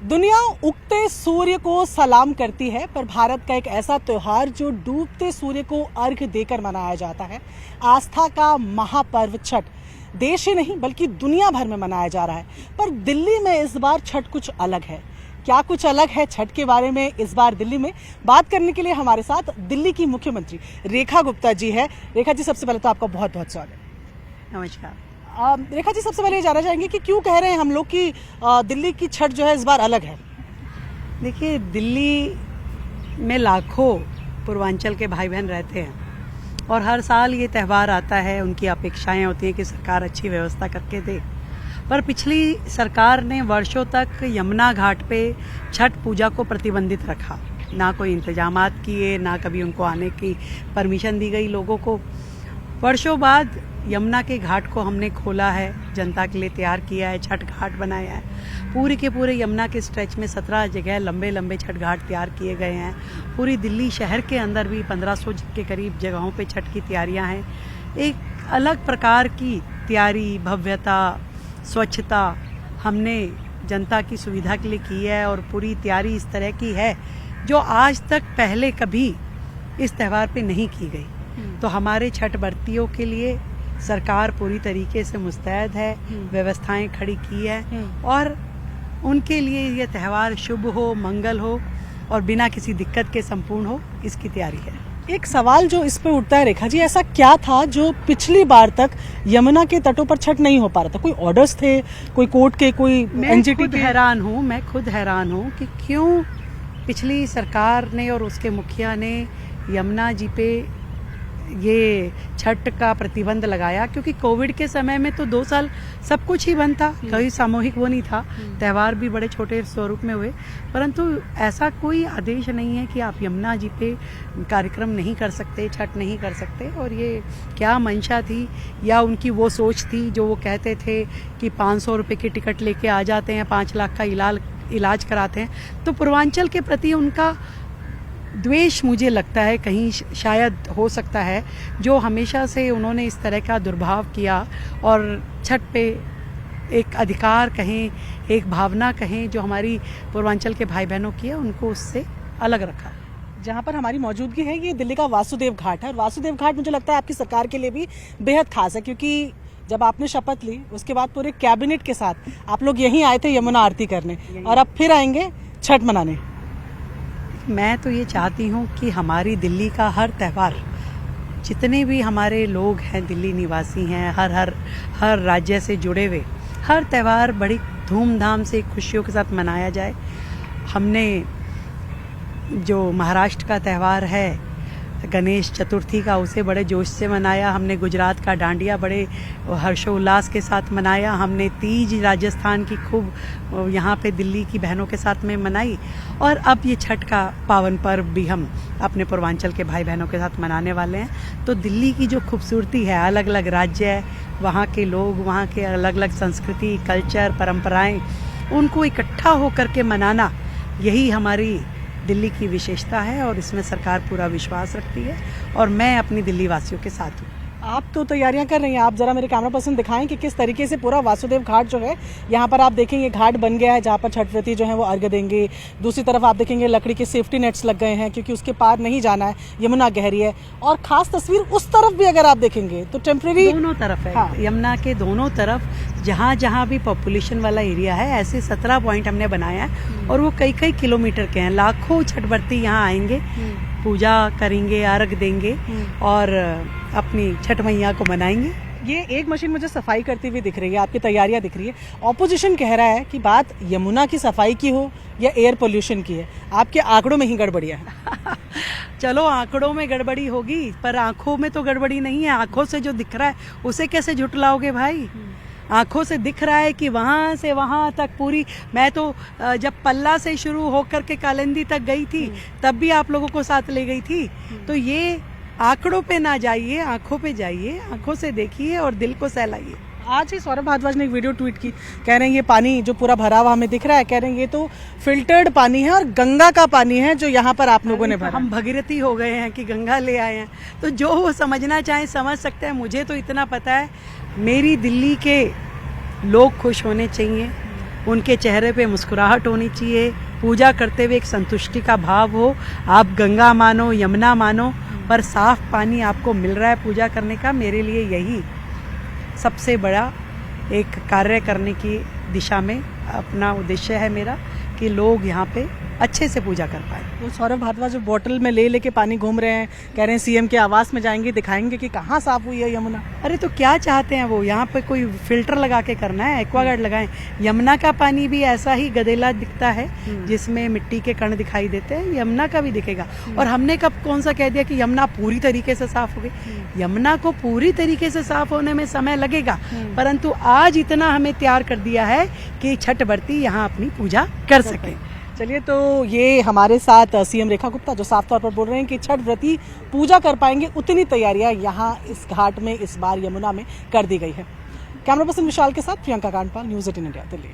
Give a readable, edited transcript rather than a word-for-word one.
दुनिया उगते सूर्य को सलाम करती है, पर भारत का एक ऐसा त्योहार जो डूबते सूर्य को अर्घ्य देकर मनाया जाता है, आस्था का महापर्व छठ, देश ही नहीं बल्कि दुनिया भर में मनाया जा रहा है। पर दिल्ली में इस बार छठ कुछ अलग है। क्या कुछ अलग है छठ के बारे में इस बार दिल्ली में बात करने के लिए हमारे साथ दिल्ली की मुख्यमंत्री रेखा गुप्ता जी है। रेखा जी, सबसे पहले तो आपका बहुत बहुत स्वागत। नमस्कार। रेखा जी, सबसे पहले ये जानना चाहेंगे कि क्यों कह रहे हैं हम लोग कि दिल्ली की छठ जो है इस बार अलग है। देखिए, दिल्ली में लाखों पूर्वांचल के भाई बहन रहते हैं और हर साल ये त्यौहार आता है, उनकी अपेक्षाएं होती हैं कि सरकार अच्छी व्यवस्था करके दे। पर पिछली सरकार ने वर्षों तक यमुना घाट पे छठ पूजा को प्रतिबंधित रखा, ना कोई इंतजामात किए, ना कभी उनको आने की परमिशन दी गई लोगों को। वर्षों बाद यमुना के घाट को हमने खोला है, जनता के लिए तैयार किया है, छठ घाट बनाया है। पूरे के पूरे यमुना के स्ट्रेच में 17 जगह लंबे लंबे छठ घाट तैयार किए गए हैं। पूरी दिल्ली शहर के अंदर भी 1500 के करीब जगहों पे छठ की तैयारियां हैं। एक अलग प्रकार की तैयारी, भव्यता, स्वच्छता हमने जनता की सुविधा के लिए की है और पूरी तैयारी इस तरह की है जो आज तक पहले कभी इस त्यौहार पे नहीं की गई। तो हमारे छठ व्रतियों के लिए सरकार पूरी तरीके से मुस्तैद है, व्यवस्थाएं खड़ी की है और उनके लिए ये त्यौहार शुभ हो, मंगल हो और बिना किसी दिक्कत के संपूर्ण हो, इसकी तैयारी है। एक सवाल जो इस पे उठता है रेखा जी, ऐसा क्या था जो पिछली बार तक यमुना के तटों पर छठ नहीं हो पा रहा था? कोई ऑर्डर्स थे, कोई कोर्ट के, कोई एनजीटी के? मैं खुद हैरान हूँ कि क्यों पिछली सरकार ने और उसके मुखिया ने यमुना जी पे ये छठ का प्रतिबंध लगाया, क्योंकि कोविड के समय में तो 2 साल सब कुछ ही बंद था, कोई सामूहिक वो नहीं था, त्यौहार भी बड़े छोटे स्वरूप में हुए। परंतु ऐसा कोई आदेश नहीं है कि आप यमुना जी पे कार्यक्रम नहीं कर सकते, छठ नहीं कर सकते। और ये क्या मंशा थी या उनकी वो सोच थी जो वो कहते थे कि 500 रुपये की टिकट लेके आ जाते हैं, 5 लाख का इलाज कराते हैं। तो पूर्वांचल के प्रति उनका द्वेष मुझे लगता है कहीं शायद हो सकता है, जो हमेशा से उन्होंने इस तरह का दुर्भाव किया और छठ पे एक अधिकार कहें, एक भावना कहें जो हमारी पूर्वांचल के भाई बहनों की है, उनको उससे अलग रखा। जहाँ पर हमारी मौजूदगी है ये दिल्ली का वासुदेव घाट है और वासुदेव घाट मुझे लगता है आपकी सरकार के लिए भी बेहद खास है, क्योंकि जब आपने शपथ ली उसके बाद पूरे कैबिनेट के साथ आप लोग यहीं आए थे यमुना आरती करने और अब फिर आएंगे छठ मनाने। मैं तो ये चाहती हूँ कि हमारी दिल्ली का हर त्यौहार, जितने भी हमारे लोग हैं, दिल्ली निवासी हैं, हर राज्य से जुड़े हुए, हर त्यौहार बड़ी धूमधाम से खुशियों के साथ मनाया जाए। हमने जो महाराष्ट्र का त्यौहार है गणेश चतुर्थी का, उसे बड़े जोश से मनाया। हमने गुजरात का डांडिया बड़े हर्षोल्लास के साथ मनाया। हमने तीज राजस्थान की खूब यहाँ पे दिल्ली की बहनों के साथ में मनाई। और अब ये छठ का पावन पर्व भी हम अपने पूर्वांचल के भाई बहनों के साथ मनाने वाले हैं। तो दिल्ली की जो खूबसूरती है, अलग अलग राज्य है, वहाँ के लोग, वहाँ के अलग अलग संस्कृति, कल्चर, परंपराएं, उनको इकट्ठा होकर के मनाना, यही हमारी दिल्ली की विशेषता है और इसमें सरकार पूरा विश्वास रखती है और मैं अपनी दिल्ली वासियों के साथ हूँ। आप तो तैयारियां कर रही हैं, आप जरा मेरे कैमरा पर्सन दिखाएं कि किस तरीके से पूरा वासुदेव घाट जो है यहाँ पर आप देखेंगे घाट बन गया है जहाँ पर छठ व्रती जो है वो अर्घ्य देंगे। दूसरी तरफ आप देखेंगे लकड़ी के सेफ्टी नेट्स लग गए हैं क्योंकि उसके पार नहीं जाना है, यमुना गहरी है। और खास तस्वीर उस तरफ भी अगर आप देखेंगे तो टेम्परेरी दोनों तरफ है। हाँ। यमुना के दोनों तरफ जहाँ जहाँ भी पॉपुलेशन वाला एरिया है, ऐसे 17 पॉइंट हमने बनाया है और वो कई किलोमीटर के हैं। लाखों छठ व्रती यहाँ आएंगे, पूजा करेंगे, अर्घ देंगे और अपनी छठ मैया को मनाएंगे। ये एक मशीन मुझे सफाई करती हुई दिख रही है, आपकी तैयारियां दिख रही है। ऑपोजिशन कह रहा है कि बात यमुना की सफाई की हो या एयर पोल्यूशन की है, आपके आंकड़ों में ही गड़बड़ियां है। चलो, आंकड़ों में गड़बड़ी होगी पर आंखों में तो गड़बड़ी नहीं है। आंखों से जो दिख रहा है उसे कैसे झुटलाओगे भाई? आंखों से दिख रहा है कि वहाँ से वहाँ तक पूरी, मैं तो जब पल्ला से शुरू होकर के कालिंदी तक गई थी तब भी आप लोगों को साथ ले गई थी। तो ये आंकड़ों पे ना जाइए, आंखों पे जाइए, आंखों से देखिए और दिल को सहलाइए। आज ही सौरभ भारद्वाज ने एक वीडियो ट्वीट की, कह रहे हैं ये पानी जो पूरा भरा हुआ हमें दिख रहा है, कह रहे हैं ये तो फिल्टर्ड पानी है और गंगा का पानी है जो यहाँ पर आप लोगों ने भरा। हम भगीरथी हो गए हैं कि गंगा ले आए हैं, तो जो वो समझना चाहे समझ सकते हैं। मुझे तो इतना पता है, मेरी दिल्ली के लोग खुश होने चाहिए, उनके चेहरे पे मुस्कुराहट होनी चाहिए, पूजा करते हुए एक संतुष्टि का भाव हो। आप गंगा मानो, यमुना मानो, पर साफ पानी आपको मिल रहा है पूजा करने का, मेरे लिए यही सबसे बड़ा एक कार्य करने की दिशा में अपना उद्देश्य है मेरा, कि लोग यहाँ पे अच्छे से पूजा कर पाए। तो सौरभ भारद्वाज जो बोतल में ले लेके पानी घूम रहे हैं, कह रहे हैं सीएम के आवास में जाएंगे, दिखाएंगे कि कहाँ साफ हुई है यमुना। अरे तो क्या चाहते हैं वो? यहाँ पे कोई फिल्टर लगा के करना है, एक्वागार्ड लगाएं। यमुना का पानी भी ऐसा ही गदेला दिखता है जिसमें मिट्टी के कण दिखाई देते हैं, यमुना का भी दिखेगा। और हमने कब कौन सा कह दिया कि यमुना पूरी तरीके से साफ हो गई? यमुना को पूरी तरीके से साफ होने में समय लगेगा, परंतु आज इतना हमें तैयार कर दिया है कि छठ व्रती यहाँ अपनी पूजा कर सके। चलिए, तो ये हमारे साथ सीएम रेखा गुप्ता जो साफ तौर पर बोल रहे हैं कि छठ व्रती पूजा कर पाएंगे, उतनी तैयारियां यहाँ इस घाट में इस बार यमुना में कर दी गई है। कैमरा पर्सन विशाल के साथ प्रियंका कांडपाल, न्यूज़ 18 इंडिया, दिल्ली।